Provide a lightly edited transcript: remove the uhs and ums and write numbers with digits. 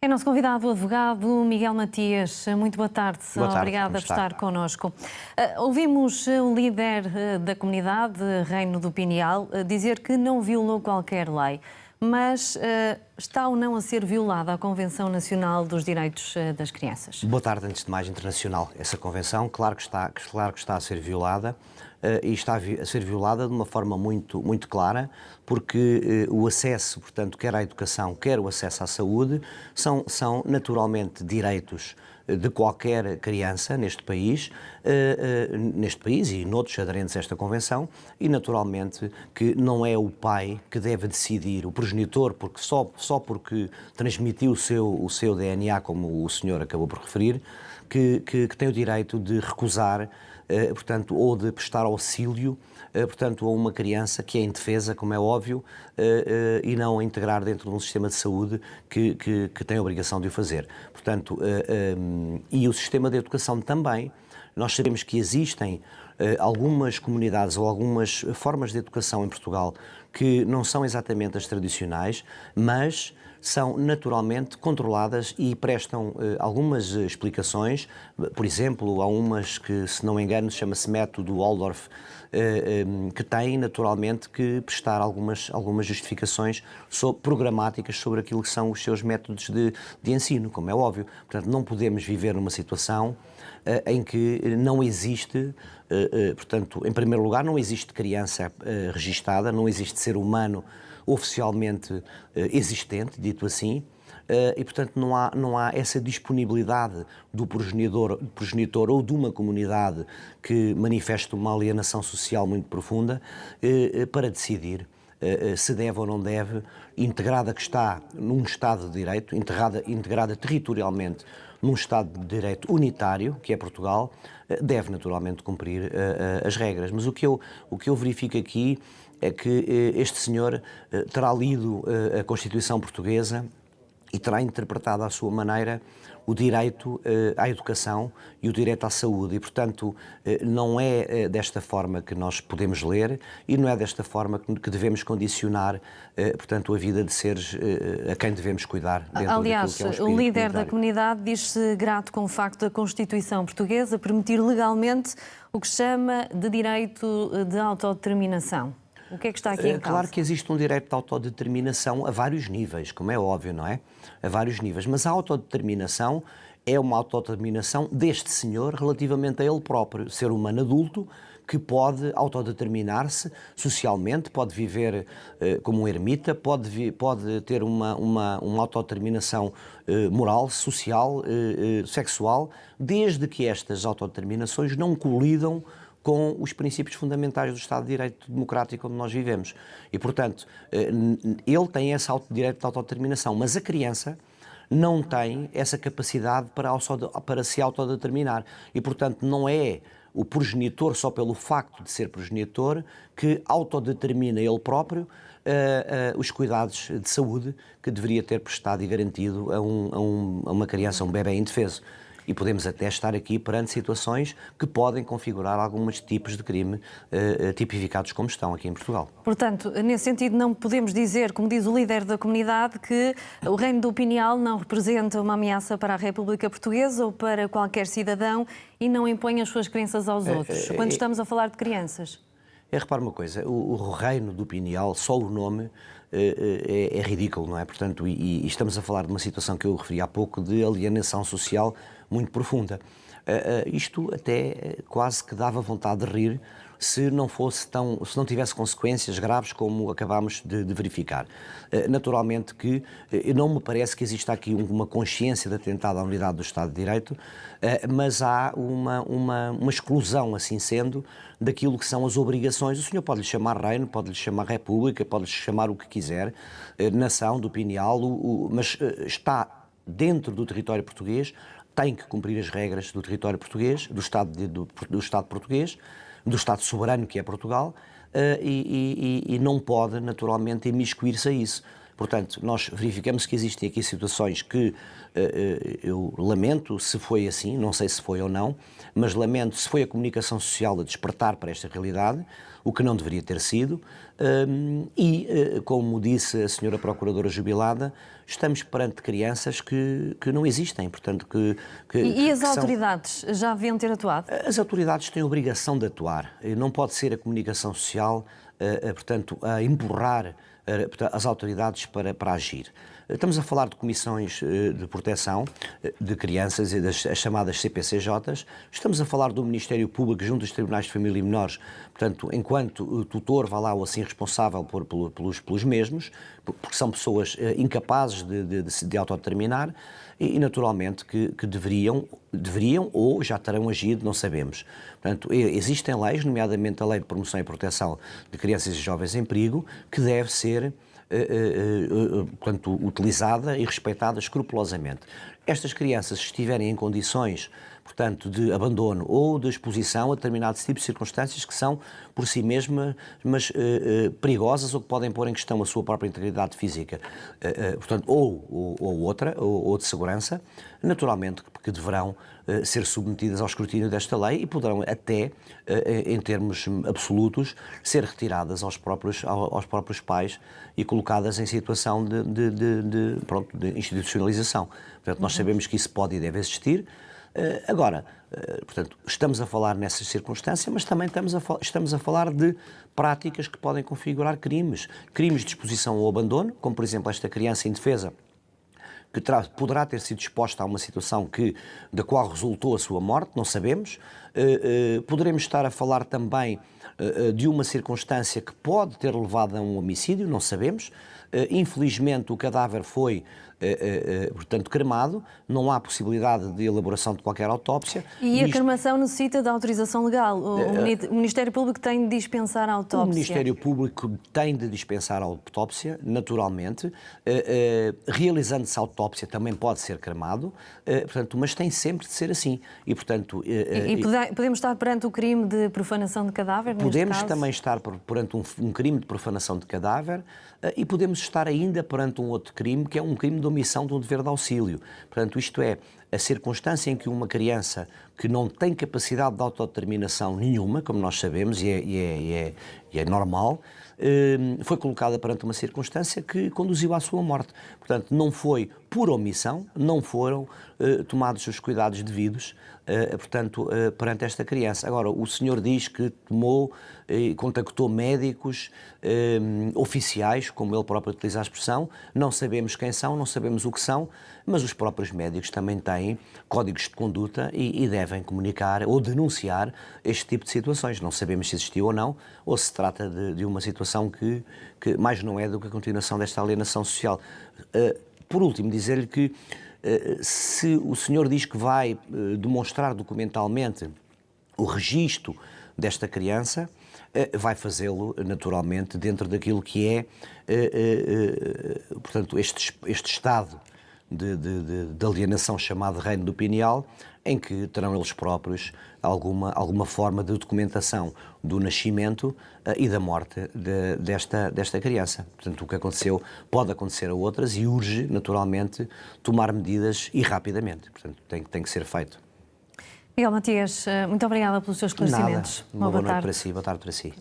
É nosso convidado, o advogado Miguel Matias. Muito boa tarde. Boa tarde. Obrigada por estar connosco. Ouvimos o líder da comunidade, Reino do Pinhal, dizer que não violou qualquer lei, mas está ou não a ser violada a Convenção Nacional dos Direitos das Crianças? Boa tarde, antes de mais, internacional. Essa convenção, claro que está a ser violada, e está a ser violada de uma forma muito clara, porque o acesso, portanto, quer à educação, quer o acesso à saúde, são naturalmente direitos de qualquer criança neste país e noutros aderentes a esta Convenção, e naturalmente que não é o pai que deve decidir, o progenitor, porque só porque transmitiu o seu DNA, como o senhor acabou por referir, que tem o direito de recusar, portanto, ou de prestar auxílio, portanto, a uma criança que é indefesa, como é óbvio, e não a integrar dentro de um sistema de saúde que tem a obrigação de o fazer. Portanto, e o sistema de educação também. Nós sabemos que existem algumas comunidades ou algumas formas de educação em Portugal que não são exatamente as tradicionais, mas são naturalmente controladas e prestam algumas explicações. Por exemplo, há umas que, se não me engano, chama-se método Waldorf, que têm naturalmente que prestar algumas justificações programáticas sobre aquilo que são os seus métodos de ensino, como é óbvio. Portanto, não podemos viver numa situação em que não existe, portanto, em primeiro lugar, não existe criança registada, não existe ser humano oficialmente existente, dito assim, e, portanto, não há essa disponibilidade do progenitor ou de uma comunidade que manifesta uma alienação social muito profunda para decidir se deve ou não deve, integrada que está num Estado de Direito, integrada territorialmente num Estado de Direito unitário, que é Portugal, deve naturalmente cumprir as regras. Mas o que eu verifico aqui é que este senhor terá lido a Constituição Portuguesa e terá interpretado à sua maneira o direito à educação e o direito à saúde. E, portanto, não é desta forma que nós podemos ler e não é desta forma que devemos condicionar, portanto, a vida de seres a quem devemos cuidar dentro Aliás, daquilo que é um o líder da comunitário. comunidade diz-se grato com o facto da Constituição Portuguesa permitir legalmente o que chama de direito de autodeterminação. O que é que está aqui em causa? Claro que existe um direito de autodeterminação a vários níveis, como é óbvio, não é? A vários níveis. Mas a autodeterminação é uma autodeterminação deste senhor relativamente a ele próprio, ser humano adulto, que pode autodeterminar-se socialmente, pode viver como um ermita, pode ter uma autodeterminação moral, social, sexual, desde que estas autodeterminações não colidam com os princípios fundamentais do Estado de Direito democrático onde nós vivemos. E, portanto, ele tem esse direito de autodeterminação, mas a criança não tem essa capacidade para se autodeterminar. E, portanto, não é o progenitor, só pelo facto de ser progenitor, que autodetermina ele próprio os cuidados de saúde que deveria ter prestado e garantido a uma criança, a um bebé indefeso. E podemos até estar aqui perante situações que podem configurar alguns tipos de crime tipificados como estão aqui em Portugal. Portanto, nesse sentido, não podemos dizer, como diz o líder da comunidade, que o Reino do Pinhal não representa uma ameaça para a República Portuguesa ou para qualquer cidadão e não impõe as suas crenças aos outros, quando estamos a falar de crianças. Repare uma coisa, o Reino do Pinhal, só o nome é ridículo, não é? Portanto, e estamos a falar de uma situação que eu referi há pouco de alienação social muito profunda. Isto até quase que dava vontade de rir se não tivesse consequências graves como acabámos de verificar. Naturalmente que não me parece que exista aqui uma consciência de atentado à unidade do Estado de Direito, mas há uma exclusão, assim sendo, daquilo que são as obrigações. O senhor pode-lhe chamar reino, pode-lhe chamar república, pode-lhe chamar o que quiser, nação do Pinhal, mas está dentro do território português, tem que cumprir as regras do território português, do Estado português, do Estado soberano que é Portugal, e não pode, naturalmente, imiscuir-se a isso. Portanto, nós verificamos que existem aqui situações que eu lamento se foi assim, não sei se foi ou não, mas lamento se foi a comunicação social a despertar para esta realidade, o que não deveria ter sido, como disse a senhora Procuradora jubilada, estamos perante crianças que não existem, portanto E as autoridades já deviam ter atuado? As autoridades têm a obrigação de atuar, não pode ser a comunicação social, portanto, a empurrar as autoridades para agir. Estamos a falar de comissões de proteção de crianças e das chamadas CPCJs, estamos a falar do Ministério Público junto dos Tribunais de Família e Menores, portanto, enquanto tutor, vá lá, ou assim responsável pelos mesmos, porque são pessoas incapazes de autodeterminar e naturalmente que deveriam ou já terão agido, não sabemos. Portanto, existem leis, nomeadamente a Lei de Promoção e Proteção de Crianças e Jovens em Perigo, que deve ser portanto, utilizada e respeitada escrupulosamente. Estas crianças, se estiverem em condições, portanto, de abandono ou de exposição a determinados tipos de circunstâncias que são, por si mesmas, perigosas ou que podem pôr em questão a sua própria integridade física, portanto, ou de segurança, naturalmente que deverão ser submetidas ao escrutínio desta lei e poderão até, em termos absolutos, ser retiradas aos próprios pais e colocadas em situação de institucionalização. Portanto, nós sabemos que isso pode e deve existir. Agora, portanto, estamos a falar nessas circunstâncias, mas também estamos a falar de práticas que podem configurar crimes de exposição ao abandono, como por exemplo esta criança indefesa, que poderá ter sido exposta a uma situação da qual resultou a sua morte, não sabemos. Poderemos estar a falar também de uma circunstância que pode ter levado a um homicídio, não sabemos. Infelizmente o cadáver foi, portanto, cremado, não há possibilidade de elaboração de qualquer autópsia. E a cremação necessita de autorização legal? O Ministério Público tem de dispensar a autópsia? O Ministério Público tem de dispensar a autópsia, naturalmente. Realizando-se a autópsia também pode ser cremado, portanto, mas tem sempre de ser assim. E, portanto, podemos estar perante o crime de profanação de cadáver, neste podemos caso? também estar perante um crime de profanação de cadáver e podemos estar ainda perante um outro crime, que é um crime de omissão do dever de auxílio. Portanto, isto é, a circunstância em que uma criança que não tem capacidade de autodeterminação nenhuma, como nós sabemos, e é normal, foi colocada perante uma circunstância que conduziu à sua morte. Portanto, não foi por omissão, não foram tomados os cuidados devidos, portanto, perante esta criança. Agora, o senhor diz que contactou médicos oficiais, como ele próprio utiliza a expressão, não sabemos quem são, não sabemos o que são, mas os próprios médicos também têm códigos de conduta e devem comunicar ou denunciar este tipo de situações. Não sabemos se existiu ou não, ou se trata de uma situação que mais não é do que a continuação desta alienação social. Por último, dizer-lhe que se o senhor diz que vai demonstrar documentalmente o registro desta criança, vai fazê-lo naturalmente dentro daquilo que é, portanto, este estado de alienação chamado Reino do Pineal, em que terão eles próprios alguma forma de documentação do nascimento e da morte desta criança. Portanto, o que aconteceu pode acontecer a outras e urge, naturalmente, tomar medidas e rapidamente. Portanto, tem que ser feito. Miguel Matias, muito obrigada pelos seus esclarecimentos. Nada. Uma boa noite para si, boa tarde para si.